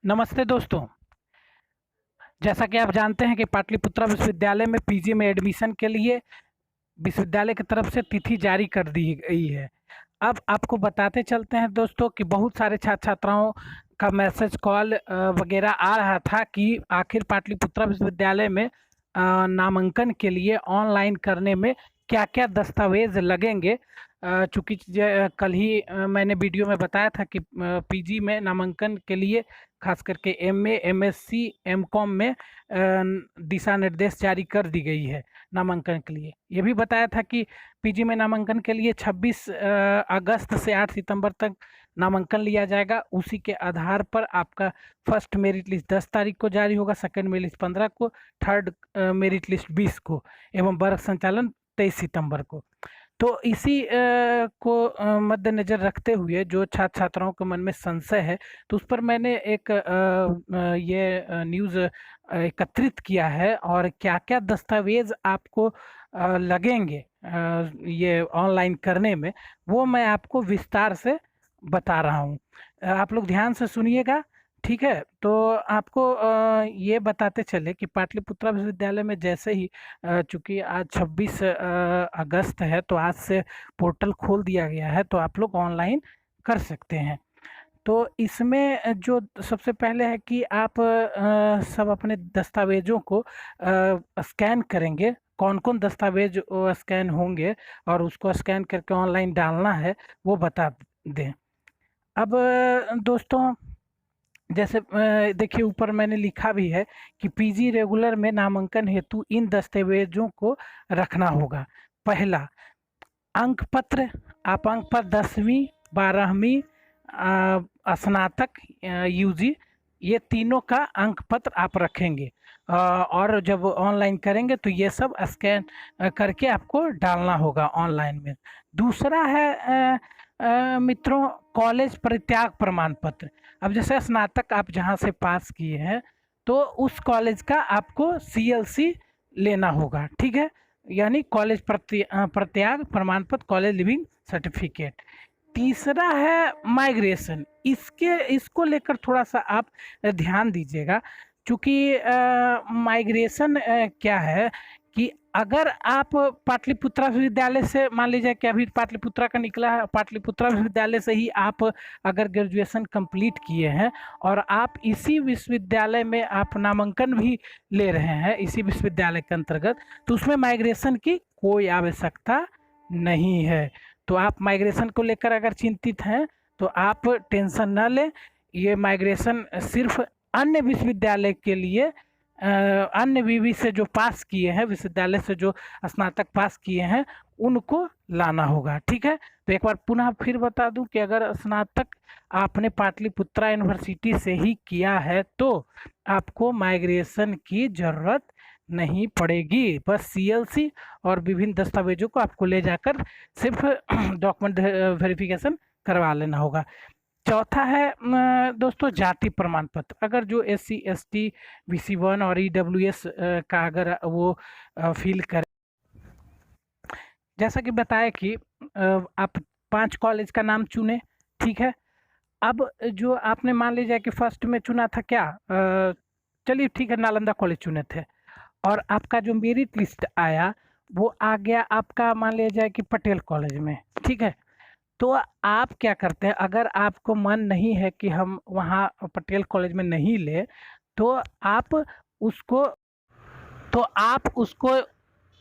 नमस्ते दोस्तों। जैसा कि आप जानते हैं कि पाटलिपुत्रा विश्वविद्यालय में पीजी में एडमिशन के लिए विश्वविद्यालय की तरफ से तिथि जारी कर दी गई है। अब आपको बताते चलते हैं दोस्तों कि बहुत सारे छात्र छात्राओं का मैसेज कॉल वगैरह आ रहा था कि आखिर पाटलिपुत्रा विश्वविद्यालय में नामांकन के लिए ऑनलाइन करने में क्या क्या दस्तावेज लगेंगे। चूँकि कल ही मैंने वीडियो में बताया था कि पीजी में नामांकन के लिए खास करके एमए, एमएससी, एमकॉम में दिशा निर्देश जारी कर दी गई है नामांकन के लिए। ये भी बताया था कि पीजी में नामांकन के लिए 26 अगस्त से 8 सितंबर तक नामांकन लिया जाएगा। उसी के आधार पर आपका फर्स्ट मेरिट लिस्ट 10 तारीख को जारी होगा, सेकंड मेरिट लिस्ट 15 को, थर्ड मेरिट लिस्ट 20 को एवं वर्ग संचालन 23 सितंबर को। तो इसी को मद्देनज़र रखते हुए जो छात्र छात्राओं के मन में संशय है, तो उस पर मैंने एक ये न्यूज़ एकत्रित किया है और क्या-क्या दस्तावेज़ आपको लगेंगे ये ऑनलाइन करने में, वो मैं आपको विस्तार से बता रहा हूँ। आप लोग ध्यान से सुनिएगा, ठीक है? तो आपको ये बताते चले कि पाटलिपुत्रा विश्वविद्यालय में जैसे ही चूँकि आज 26 अगस्त है, तो आज से पोर्टल खोल दिया गया है, तो आप लोग ऑनलाइन कर सकते हैं। तो इसमें जो सबसे पहले है कि आप सब अपने दस्तावेज़ों को स्कैन करेंगे। कौन-कौन दस्तावेज़ स्कैन होंगे और उसको स्कैन करके ऑनलाइन डालना है, वो बता दें। अब दोस्तों जैसे देखिए ऊपर मैंने लिखा भी है कि पीजी रेगुलर में नामांकन हेतु इन दस्तावेजों को रखना होगा। पहला, अंक पत्र, आप अंक पत्र 10वीं, 12वीं, स्नातक, यूजी, ये तीनों का अंक पत्र आप रखेंगे। और जब ऑनलाइन करेंगे तो ये सब स्कैन करके आपको डालना होगा ऑनलाइन में। दूसरा है मित्रों, कॉलेज परित्याग प्रमाण पत्र। अब जैसे स्नातक आप जहाँ से पास किए हैं, तो उस कॉलेज का आपको सीएलसी लेना होगा, ठीक है? यानी कॉलेज परित्याग प्रमाण पत्र, कॉलेज लिविंग सर्टिफिकेट। तीसरा है माइग्रेशन। इसको लेकर थोड़ा-सा आप ध्यान दीजिएगा, चूँकि माइग्रेशन क्या है कि अगर आप पाटलिपुत्रा विश्वविद्यालय से मान लीजिए कि अभी पाटलिपुत्रा का निकला है, पाटलिपुत्रा विश्वविद्यालय से ही आप अगर ग्रेजुएशन कंप्लीट किए हैं और आप इसी विश्वविद्यालय में आप नामांकन भी ले रहे हैं इसी विश्वविद्यालय के अंतर्गत, तो उसमें माइग्रेशन की कोई आवश्यकता नहीं है। तो आप माइग्रेशन को लेकर अगर चिंतित हैं, तो आप टेंशन ना लें। ये माइग्रेशन सिर्फ अन्य विश्वविद्यालय के लिए अन्य विवि से जो पास किए हैं, विश्वविद्यालय से जो स्नातक पास किए हैं, उनको लाना होगा, ठीक है? तो एक बार पुनः फिर बता दूं कि अगर स्नातक आपने पाटलिपुत्रा यूनिवर्सिटी से ही किया है, तो आपको माइग्रेशन की ज़रूरत नहीं पड़ेगी। बस सीएलसी और विभिन्न दस्तावेजों को आपको ले जाकर सिर्फ डॉक्यूमेंट वेरिफिकेशन करवा लेना होगा। चौथा है दोस्तों, जाति प्रमाण पत्र। अगर जो एससी, एसटी, बीसी1 और ईडब्ल्यूएस का अगर वो फिल करें, जैसा कि बताया कि आप 5 कॉलेज का नाम चुने, ठीक है? अब जो आपने मान लीजिए कि फर्स्ट में चुना था क्या, चलिए ठीक है, नालंदा कॉलेज चुने थे और आपका जो मेरिट लिस्ट आया वो आ गया आपका मान लिया जाए कि पटेल कॉलेज में, ठीक है? तो आप क्या करते हैं, अगर आपको मन नहीं है कि हम वहाँ पटेल कॉलेज में नहीं ले, तो उसको आप उसको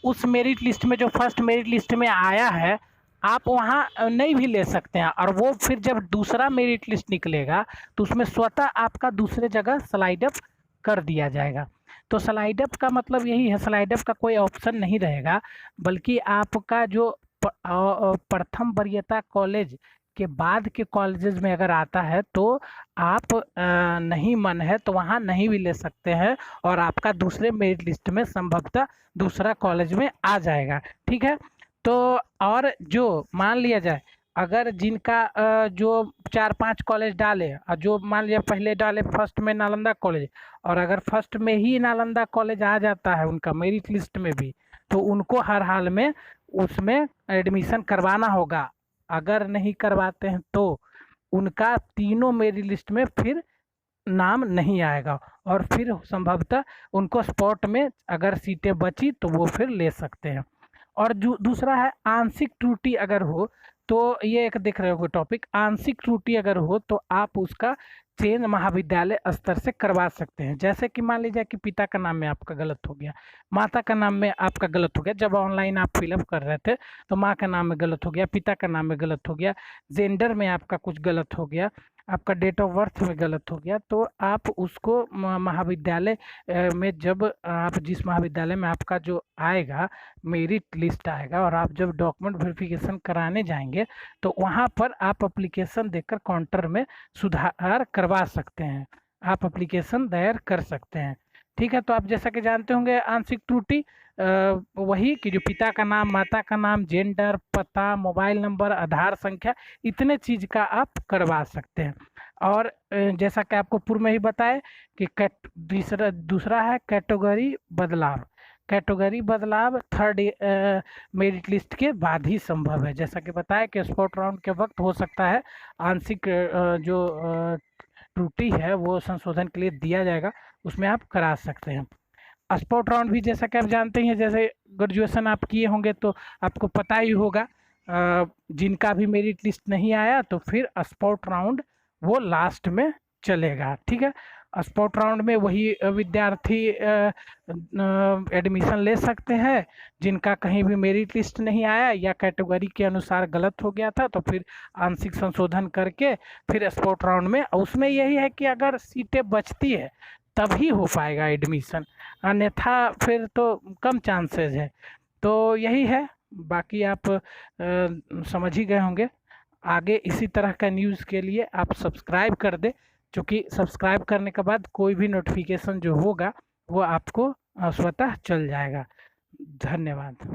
उस मेरिट लिस्ट में जो फर्स्ट मेरिट लिस्ट में आया है, आप वहाँ नहीं भी ले सकते हैं और वो फिर जब दूसरा मेरिट लिस्ट निकलेगा तो उसमें स्वतः आपका दूसरे जगह स्लाइड अप कर दिया जाएगा। तो स्लाइड अप का मतलब यही है, स्लाइड अप का कोई ऑप्शन नहीं रहेगा, बल्कि आपका जो प्रथम वरीयता कॉलेज के बाद के कॉलेजेस में अगर आता है, तो आप नहीं मन है तो वहाँ नहीं भी ले सकते हैं और आपका दूसरे मेरिट लिस्ट में संभवतः दूसरा कॉलेज में आ जाएगा, ठीक है? तो और जो मान लिया जाए अगर जिनका जो 4-5 कॉलेज डाले और जो मान लिया पहले डाले फर्स्ट में नालंदा कॉलेज, और अगर फर्स्ट में ही नालंदा कॉलेज आ जाता है उनका मेरिट लिस्ट में भी, तो उनको हर हाल में उसमें एडमिशन करवाना होगा। अगर नहीं करवाते हैं तो उनका तीनों मेरिट लिस्ट में फिर नाम नहीं आएगा और फिर संभवतः उनको स्पॉट में अगर सीटें बची तो वो फिर ले सकते हैं। और दूसरा है आंशिक त्रुटि अगर हो, तो ये एक देख रहे हो टॉपिक, आंशिक त्रुटि अगर हो तो आप उसका चेंज महाविद्यालय स्तर से करवा सकते हैं। जैसे कि मान लीजिए कि पिता का नाम में आपका गलत हो गया, माता का नाम में आपका गलत हो गया, जब ऑनलाइन आप फिलअप कर रहे थे तो माँ का नाम में गलत हो गया, पिता का नाम में गलत हो गया, जेंडर में आपका कुछ गलत हो गया, आपका डेट ऑफ बर्थ में गलत हो गया, तो आप उसको महाविद्यालय में जब आप जिस महाविद्यालय में आपका जो आएगा मेरिट लिस्ट आएगा और आप जब डॉक्यूमेंट वेरिफिकेशन कराने जाएंगे तो वहाँ पर आप एप्लीकेशन देकर काउंटर में सुधार करवा सकते हैं, आप एप्लीकेशन दायर कर सकते हैं। ठीक है, तो आप जैसा कि जानते होंगे आंशिक त्रुटि वही कि जो पिता का नाम, माता का नाम, जेंडर, पता, मोबाइल नंबर, आधार संख्या, इतने चीज का आप करवा सकते हैं। और जैसा कि आपको पूर्व में ही बताए कि दूसरा है कैटेगरी बदलाव। कैटेगरी बदलाव थर्ड मेरिट लिस्ट के बाद ही संभव है। जैसा कि बताया कि स्पॉट राउंड के वक्त हो सकता है आंशिक जो त्रुटि है वो संशोधन के लिए दिया जाएगा, उसमें आप करा सकते हैं। स्पॉट राउंड भी जैसा कि आप जानते हैं, जैसे ग्रेजुएशन आप किए होंगे तो आपको पता ही होगा, जिनका भी मेरिट लिस्ट नहीं आया तो फिर स्पॉट राउंड वो लास्ट में चलेगा। ठीक है, स्पॉट राउंड में वही विद्यार्थी एडमिशन ले सकते हैं जिनका कहीं भी मेरिट लिस्ट नहीं आया या कैटेगरी के अनुसार गलत हो गया था, तो फिर आंशिक संशोधन करके फिर स्पॉट राउंड में, उसमें यही है कि अगर सीटें बचती है तभी हो पाएगा एडमिशन, अन्यथा फिर तो कम चांसेस है। तो यही है, बाकी आप समझ ही गए होंगे। आगे इसी तरह का न्यूज़ के लिए आप सब्सक्राइब कर दें, क्योंकि सब्सक्राइब करने के बाद कोई भी नोटिफिकेशन जो होगा वो आपको स्वतः चल जाएगा। धन्यवाद।